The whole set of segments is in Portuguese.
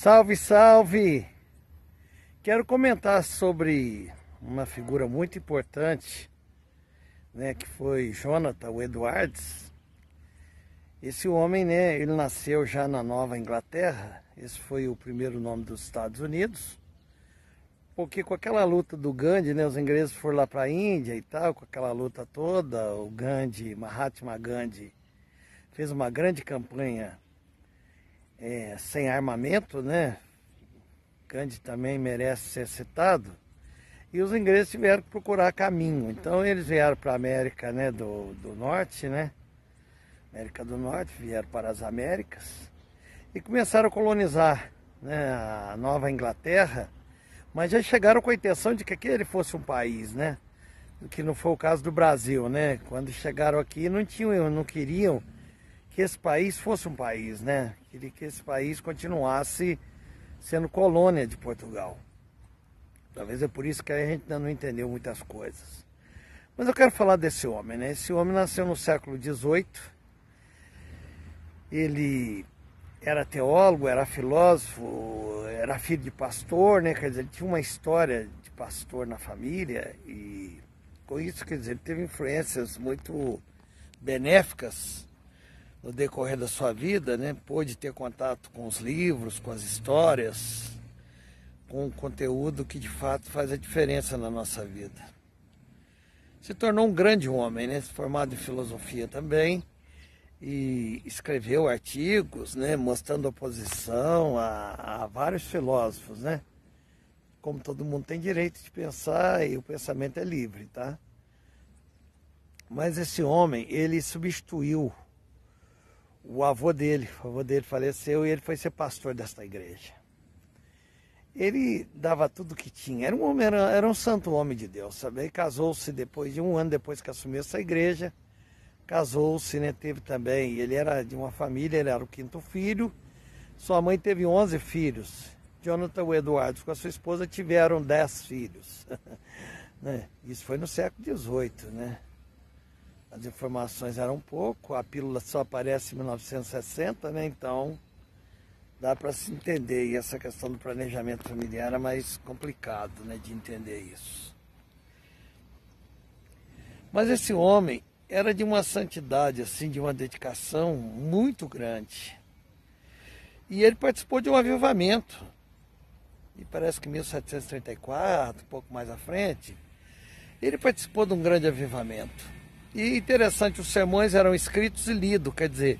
Salve, salve! Quero comentar sobre uma figura muito importante, né, que foi Jonathan Edwards. Esse homem, né, ele nasceu já na Nova Inglaterra. Esse foi o primeiro nome dos Estados Unidos. Porque com aquela luta do Gandhi, né, os ingleses foram lá para a Índia e tal, com aquela luta toda, o Gandhi, Mahatma Gandhi, fez uma grande campanha sem armamento, né? Gandhi também merece ser citado. E os ingleses tiveram que procurar caminho. Então eles vieram para a América, né, do Norte, né? América do Norte, vieram para as Américas e começaram a colonizar, né, a Nova Inglaterra, mas já chegaram com a intenção de que aquele fosse um país, né? O que não foi o caso do Brasil, né? Quando chegaram aqui não queriam que esse país fosse um país, né? Queria que esse país continuasse sendo colônia de Portugal. Talvez é por isso que a gente ainda não entendeu muitas coisas. Mas eu quero falar desse homem, né? Esse homem nasceu no século XVIII. Ele era teólogo, era filósofo, era filho de pastor, né? Quer dizer, ele tinha uma história de pastor na família e com isso, quer dizer, ele teve influências muito benéficas no decorrer da sua vida, né? Pôde ter contato com os livros, com as histórias, com o conteúdo que de fato faz a diferença na nossa vida. Se tornou um grande homem, né? Formado em filosofia também, e escreveu artigos, né? Mostrando oposição a vários filósofos, né? Como todo mundo tem direito de pensar e o pensamento é livre, tá? Mas esse homem, ele substituiu o avô dele faleceu e ele foi ser pastor desta igreja. Ele dava tudo o que tinha, era um santo homem de Deus, sabe? E casou-se depois de um ano depois que assumiu essa igreja, casou-se, né? Teve também, ele era de uma família, ele era o quinto filho, sua mãe teve 11 filhos, Jonathan Edwards com a sua esposa tiveram 10 filhos, né? Isso foi no século XVIII, né? As informações eram pouco, a pílula só aparece em 1960, né? Então dá para se entender. E essa questão do planejamento familiar é mais complicado, né, de entender isso. Mas esse homem era de uma santidade, assim, de uma dedicação muito grande. E ele participou de um avivamento. E parece que em 1734, um pouco mais à frente, ele participou de um grande avivamento. E interessante, os sermões eram escritos e lidos, quer dizer,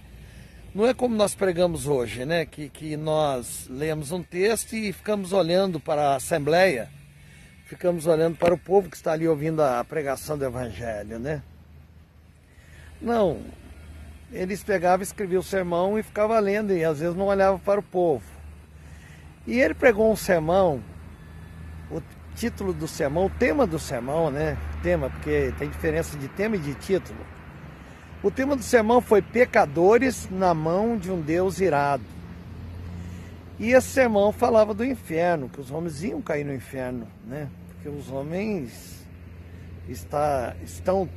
não é como nós pregamos hoje, né? Que nós lemos um texto e ficamos olhando para a assembleia, ficamos olhando para o povo que está ali ouvindo a pregação do evangelho, né? Não, eles pegavam, escreviam o sermão e ficavam lendo e às vezes não olhavam para o povo. E ele pregou um sermão, o título do sermão, o tema do sermão, né? Tema, porque tem diferença de tema e de título. O tema do sermão foi Pecadores na mão de um Deus irado. E esse sermão falava do inferno, que os homens iam cair no inferno, né? Porque os homens estão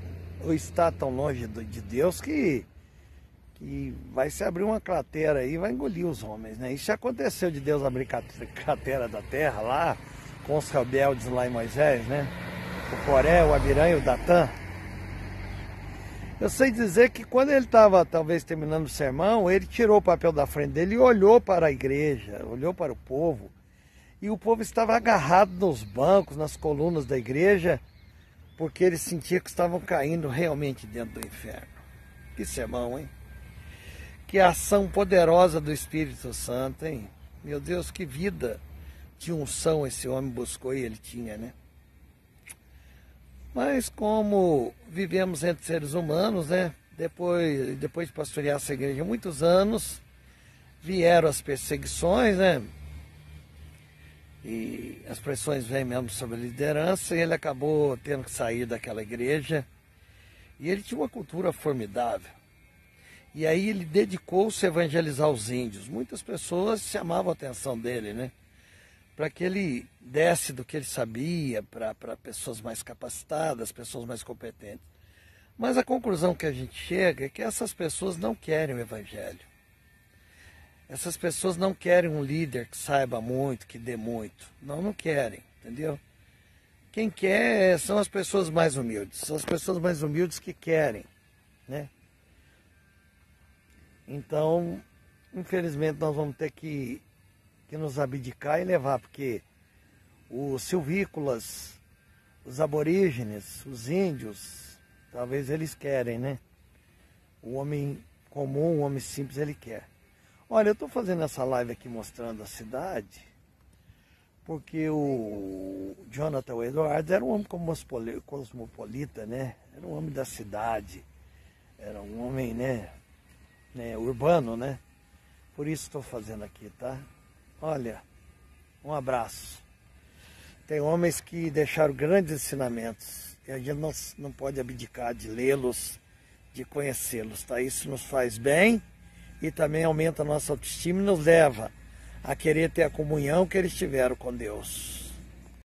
tão longe de Deus que vai se abrir uma cratera aí e vai engolir os homens, né? Isso já aconteceu de Deus abrir cratera da terra lá, com os rebeldes lá em Moisés, né? O Coré, o Abirã e o Datã. Eu sei dizer que quando ele estava talvez terminando o sermão, ele tirou o papel da frente dele e olhou para a igreja, olhou para o povo. E o povo estava agarrado nos bancos, nas colunas da igreja, porque ele sentia que estavam caindo realmente dentro do inferno. Que sermão, hein? Que ação poderosa do Espírito Santo, hein? Meu Deus, que vida de unção esse homem buscou e ele tinha, né? Mas como vivemos entre seres humanos, né? Depois de pastorear essa igreja há muitos anos, vieram as perseguições, né? E as pressões vêm mesmo sobre a liderança e ele acabou tendo que sair daquela igreja. E ele tinha uma cultura formidável. E aí ele dedicou-se a evangelizar os índios. Muitas pessoas chamavam a atenção dele, né? Para que ele desse do que ele sabia para pessoas mais capacitadas, pessoas mais competentes. Mas a conclusão que a gente chega é que essas pessoas não querem o evangelho. Essas pessoas não querem um líder que saiba muito, que dê muito. Não querem, entendeu? Quem quer são as pessoas mais humildes. São as pessoas mais humildes que querem, né? Então, infelizmente, nós vamos ter que nos abdicar e levar, porque os silvícolas, os aborígenes, os índios, talvez eles querem, né? O homem comum, o homem simples, ele quer. Olha, eu estou fazendo essa live aqui mostrando a cidade, porque o Jonathan Edwards era um homem cosmopolita, né? Era um homem da cidade, era um homem, né, urbano, né? Por isso estou fazendo aqui, tá? Olha, um abraço. Tem homens que deixaram grandes ensinamentos e a gente não pode abdicar de lê-los, de conhecê-los, tá? Isso nos faz bem e também aumenta a nossa autoestima e nos leva a querer ter a comunhão que eles tiveram com Deus.